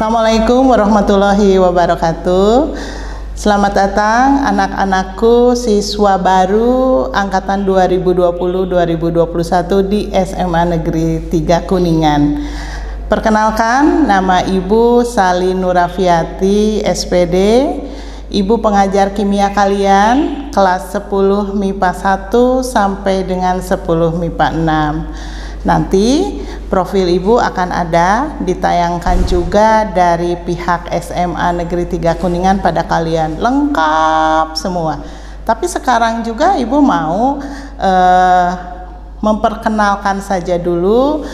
Assalamualaikum warahmatullahi wabarakatuh. Selamat datang anak-anakku siswa baru angkatan 2020-2021 di SMA Negeri 3 Kuningan. Perkenalkan, nama Ibu Sali Nurafiati, SPD. Ibu pengajar kimia kalian kelas 10 MIPA 1 sampai dengan 10 MIPA 6. Nanti profil Ibu akan ada ditayangkan juga dari pihak SMA Negeri 3 Kuningan pada kalian, lengkap semua. Tapi sekarang juga Ibu mau memperkenalkan saja dulu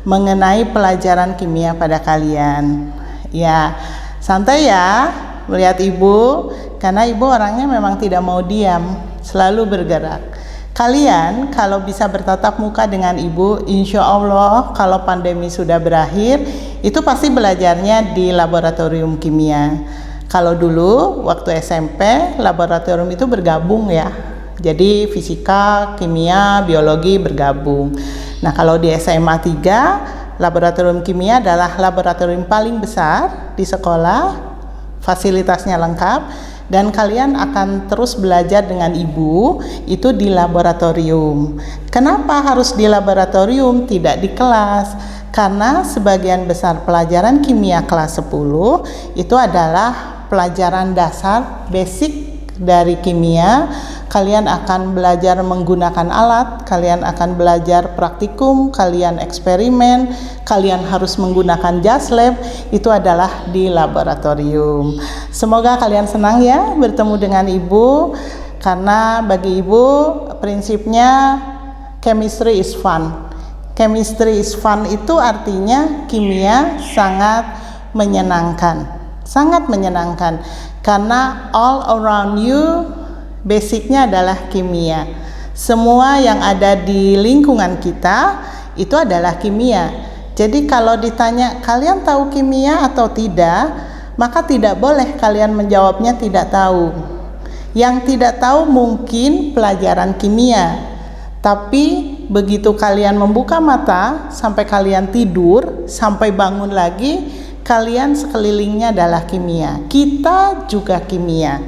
mengenai pelajaran kimia pada kalian. Ya, santai ya melihat Ibu, karena Ibu orangnya memang tidak mau diam, selalu bergerak. Kalian kalau bisa bertatap muka dengan Ibu, insya Allah kalau pandemi sudah berakhir, itu pasti belajarnya di laboratorium kimia. Kalau dulu waktu SMP, laboratorium itu bergabung ya. Jadi fisika, kimia, biologi bergabung. Nah kalau di SMA 3, laboratorium kimia adalah laboratorium paling besar di sekolah, fasilitasnya lengkap. Dan kalian akan terus belajar dengan Ibu itu di laboratorium. Kenapa harus di laboratorium, tidak di kelas? Karena sebagian besar pelajaran kimia kelas 10 itu adalah pelajaran dasar basic dari kimia. Kalian akan belajar menggunakan alat, kalian akan belajar praktikum, kalian eksperimen, kalian harus menggunakan jas lab, itu adalah di laboratorium. Semoga kalian senang ya bertemu dengan Ibu, karena bagi Ibu prinsipnya chemistry is fun. Chemistry is fun itu artinya kimia sangat menyenangkan. Sangat menyenangkan karena all around you basicnya adalah kimia. Semua yang ada di lingkungan kita itu adalah kimia. Jadi kalau ditanya kalian tahu kimia atau tidak, maka tidak boleh kalian menjawabnya tidak tahu. Yang tidak tahu mungkin pelajaran kimia, tapi begitu kalian membuka mata sampai kalian tidur, sampai bangun lagi, kalian sekelilingnya adalah kimia. Kita juga kimia.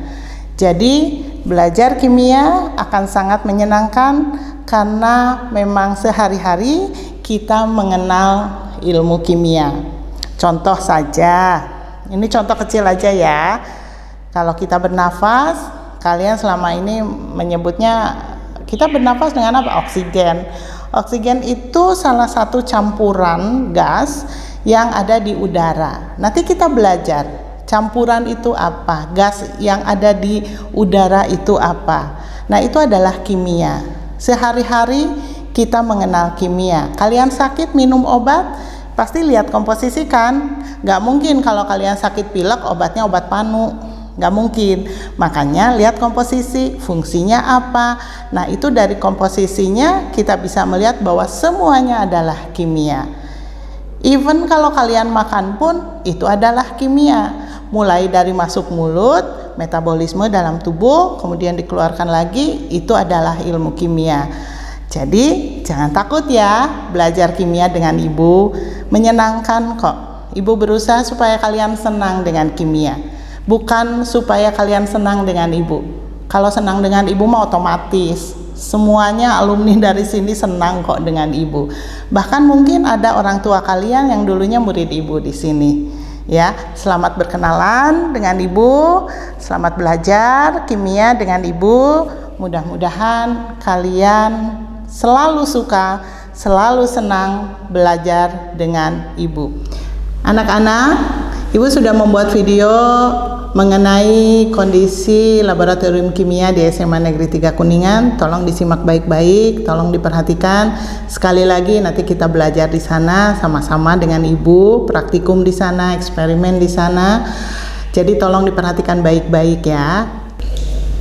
Jadi belajar kimia akan sangat menyenangkan karena memang sehari-hari kita mengenal ilmu kimia. Contoh saja, ini contoh kecil aja ya. Kalau kita bernafas, kalian selama ini menyebutnya kita bernafas dengan apa? Oksigen. Oksigen itu salah satu campuran gas yang ada di udara. Nanti kita belajar campuran itu apa, gas yang ada di udara itu apa. Nah itu adalah kimia. Sehari-hari kita mengenal kimia. Kalian sakit minum obat, pasti lihat komposisi kan. Gak mungkin kalau kalian sakit pilek obatnya obat panu, gak mungkin. Makanya lihat komposisi, fungsinya apa. Nah itu dari komposisinya kita bisa melihat bahwa semuanya adalah kimia. Even kalau kalian makan pun itu adalah kimia. Mulai dari masuk mulut, metabolisme dalam tubuh, kemudian dikeluarkan lagi, itu adalah ilmu kimia. Jadi jangan takut ya belajar kimia dengan Ibu, menyenangkan kok. Ibu berusaha supaya kalian senang dengan kimia, bukan supaya kalian senang dengan Ibu. Kalau senang dengan Ibu mah otomatis semuanya alumni dari sini senang kok dengan Ibu. Bahkan mungkin ada orang tua kalian yang dulunya murid Ibu di sini. Ya, selamat berkenalan dengan Ibu, selamat belajar kimia dengan Ibu. Mudah-mudahan kalian selalu suka, selalu senang belajar dengan Ibu. Anak-anak, Ibu sudah membuat video mengenai kondisi laboratorium kimia di SMA Negeri 3 Kuningan. Tolong disimak baik-baik, tolong diperhatikan. Sekali lagi nanti kita belajar di sana sama-sama dengan Ibu, praktikum di sana, eksperimen di sana. Jadi tolong diperhatikan baik-baik ya.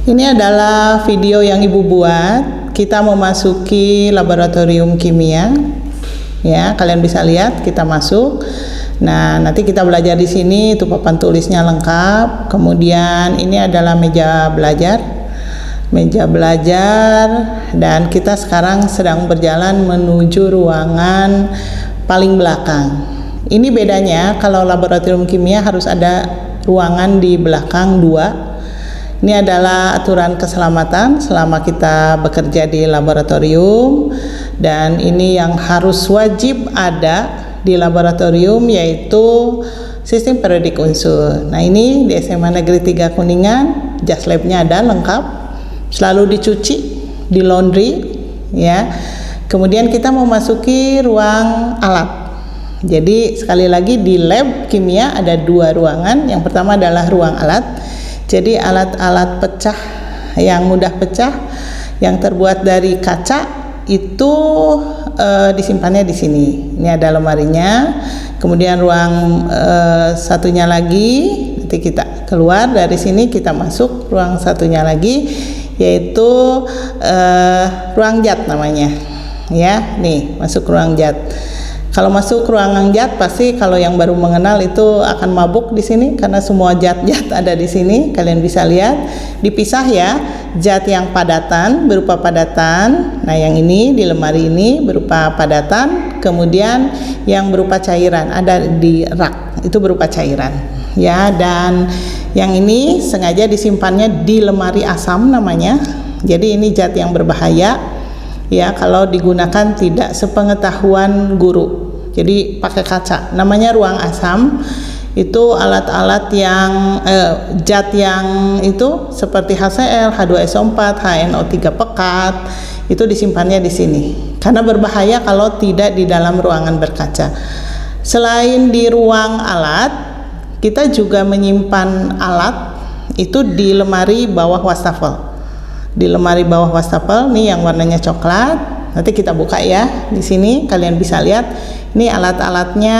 Ini adalah video yang Ibu buat. Kita memasuki laboratorium kimia. Ya, kalian bisa lihat kita masuk. Nah, nanti kita belajar di sini, itu papan tulisnya lengkap. Kemudian ini adalah meja belajar. Dan kita sekarang sedang berjalan menuju ruangan paling belakang. Ini bedanya, kalau laboratorium kimia harus ada ruangan di belakang 2. Ini adalah aturan keselamatan selama kita bekerja di laboratorium, dan ini yang harus wajib ada di laboratorium, yaitu sistem periodik unsur. Nah, ini di SMA Negeri 3 Kuningan, jas labnya ada lengkap, selalu dicuci, di laundry ya. Kemudian kita memasuki ruang alat. Jadi sekali lagi di lab kimia ada 2 ruangan. Yang pertama adalah ruang alat. Jadi alat-alat pecah yang mudah pecah yang terbuat dari kaca itu disimpannya di sini. Ini ada lemarinya. Kemudian ruang satunya lagi, nanti kita keluar dari sini, kita masuk ruang satunya lagi, yaitu ruang zat namanya. Ya, nih masuk ruang zat. Kalau masuk ruangan zat, pasti kalau yang baru mengenal itu akan mabuk di sini karena semua zat-zat ada di sini. Kalian bisa lihat dipisah ya, zat yang padatan berupa padatan. Nah, yang ini di lemari ini berupa padatan, kemudian yang berupa cairan ada di rak, itu berupa cairan. Ya, dan yang ini sengaja disimpannya di lemari asam namanya. Jadi ini zat yang berbahaya. Ya, kalau digunakan tidak sepengetahuan guru. Jadi pakai kaca. Namanya ruang asam. Itu alat-alat yang zat yang itu seperti HCl, H2SO4, HNO3 pekat, itu disimpannya di sini. Karena berbahaya kalau tidak di dalam ruangan berkaca. Selain di ruang alat, kita juga menyimpan alat itu di lemari bawah wastafel. Di lemari bawah wastafel nih yang warnanya coklat, nanti kita buka ya. Di sini kalian bisa lihat, ini alat-alatnya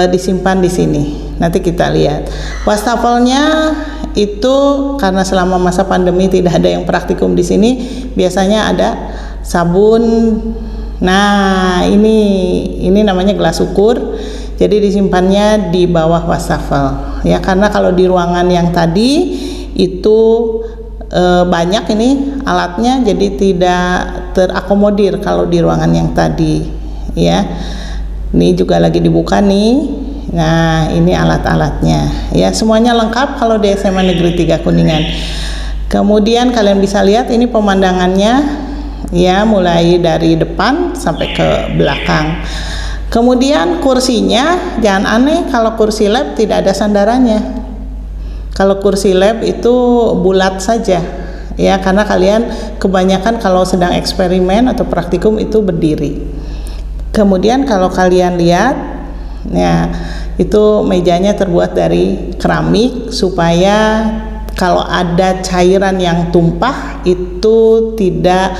disimpan di sini. Nanti kita lihat wastafelnya itu, karena selama masa pandemi tidak ada yang praktikum di sini, biasanya ada sabun. Nah, ini namanya gelas ukur. Jadi disimpannya di bawah wastafel ya, karena kalau di ruangan yang tadi itu banyak ini alatnya, jadi tidak terakomodir kalau di ruangan yang tadi ya. Ini juga lagi dibuka nih. Nah, ini alat-alatnya ya, semuanya lengkap kalau di SMA Negeri 3 Kuningan. Kemudian kalian bisa lihat ini pemandangannya ya, mulai dari depan sampai ke belakang. Kemudian kursinya jangan aneh, kalau kursi lab tidak ada sandarannya. Kalau kursi lab itu bulat saja ya, karena kalian kebanyakan kalau sedang eksperimen atau praktikum itu berdiri. Kemudian kalau kalian lihat ya, itu mejanya terbuat dari keramik supaya kalau ada cairan yang tumpah itu tidak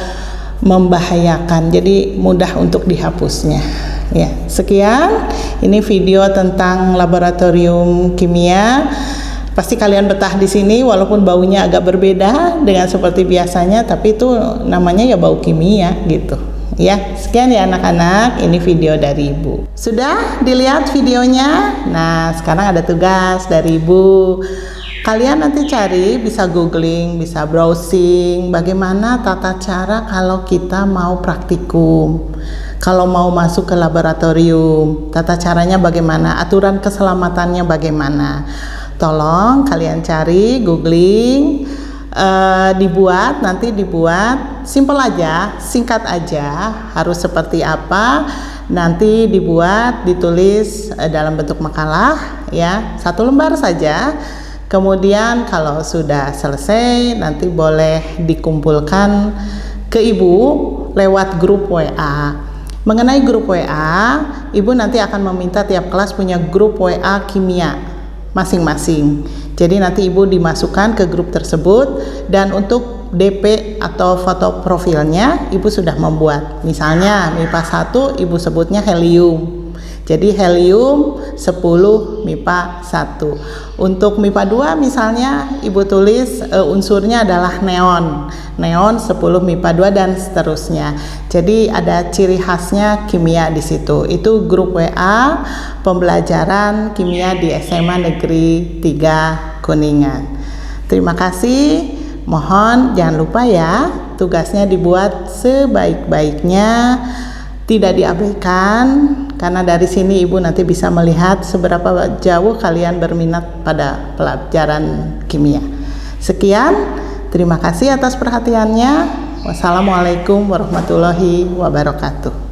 membahayakan, jadi mudah untuk dihapusnya ya. Sekian ini video tentang laboratorium kimia. Pasti kalian betah di sini walaupun baunya agak berbeda dengan seperti biasanya, tapi itu namanya ya bau kimia gitu. Ya, sekian ya anak-anak, ini video dari Ibu. Sudah dilihat videonya? Nah, sekarang ada tugas dari Ibu. Kalian nanti cari, bisa googling, bisa browsing bagaimana tata cara kalau kita mau praktikum. Kalau mau masuk ke laboratorium, tata caranya bagaimana, aturan keselamatannya bagaimana. Tolong kalian cari, googling, nanti dibuat simple aja, singkat aja, harus seperti apa, nanti dibuat, ditulis dalam bentuk makalah ya, 1 lembar saja. Kemudian kalau sudah selesai nanti boleh dikumpulkan ke Ibu lewat grup WA. Mengenai grup WA, Ibu nanti akan meminta tiap kelas punya grup WA kimia masing-masing. Jadi nanti Ibu dimasukkan ke grup tersebut, dan untuk DP atau foto profilnya Ibu sudah membuat. Misalnya MIPA 1 Ibu sebutnya helium. Jadi helium 10 MIPA 1. Untuk MIPA 2 misalnya Ibu tulis unsurnya adalah neon. Neon 10 MIPA 2 dan seterusnya. Jadi ada ciri khasnya kimia di situ. Itu grup WA pembelajaran kimia di SMA Negeri 3 Kuningan. Terima kasih. Mohon jangan lupa ya, tugasnya dibuat sebaik-baiknya. tidak diabaikan, karena dari sini Ibu nanti bisa melihat seberapa jauh kalian berminat pada pelajaran kimia. Sekian, terima kasih atas perhatiannya. Wassalamualaikum warahmatullahi wabarakatuh.